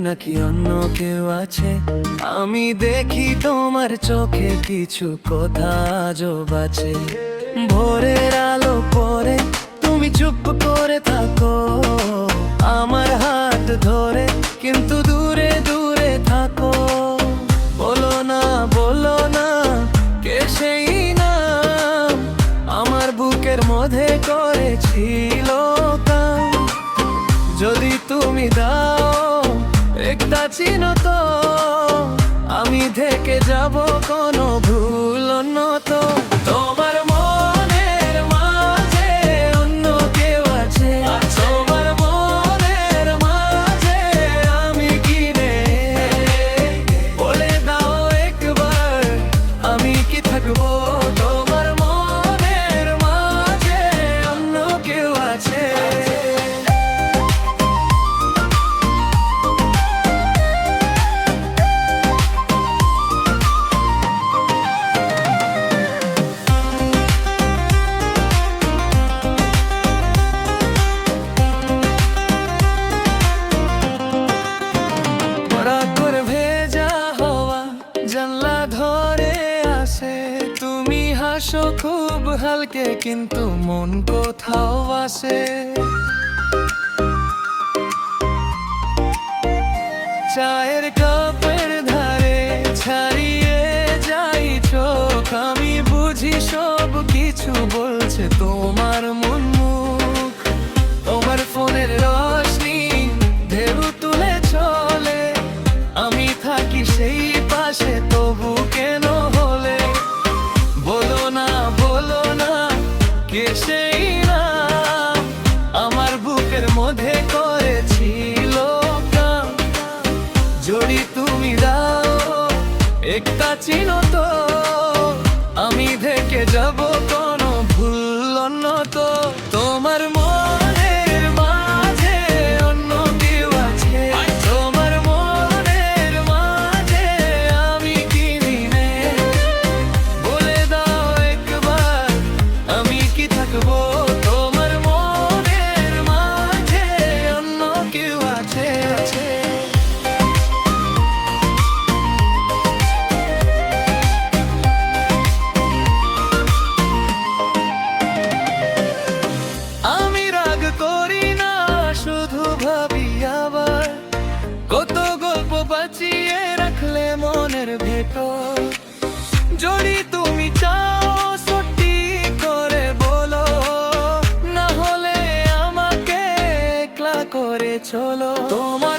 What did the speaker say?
নাকি অন্য কেউ আছে। আমি দেখি তোমার চোখে কিছু কথা আজব আছে। ভোরের আলো পরে তুমি চুপ করে থাকো আমার হাত ধরে, কিন্তু দূরে দূরে থাকো। বলো না কে সেই নাম আমার বুকের মধ্যে করেছিল কাম। যদি তুমি দাও একটা চিহ্ন তো আমি থেকে যাব কোনো ভুল তো। তোমার মনের মাঝে অন্য কেউ আছে, তোমার মনের মাঝে আমি কি রে? বলে দাও একবার আমি কি থাকবো তোমার মনের মাঝে অন্য কেউ আছে। জানলা ধরে আসে তুমি হাসো খুব হালকে, কিন্তু মন কোথাও আসে। চায়ের কাপের ধারে ছাড়িয়ে যাই চোখ, আমি বুঝি সব কিছু বলছে তোমার মন মুখ। তোমার ফোনের রোশনি ঢেউ তুলে চলে, আমি থাকি সেই পাশে তবু কেন হলে? বলো না কে সেই নাম আমার বুকের মধ্যে করেছিল কাম। যদি তুমি দাও একটা চিহ্ন তো আমি থেকে যাব কোনো ভুল তো। তোমার মনের মাঝে অন্য কেউ আছে, তোমার মনের মাঝে আমি কি রে? বলে দাও একবার আমি কি থাকবো তোমার মনের মাঝে অন্য কেউ আছে। শুধু ভাবি আবার কত গল্প বাঁচিয়ে রাখলে মনের ভেতর। যদি তুমি চাও সত্যি করে বলো, না হলে আমাকে একলা করে চলো। তোমার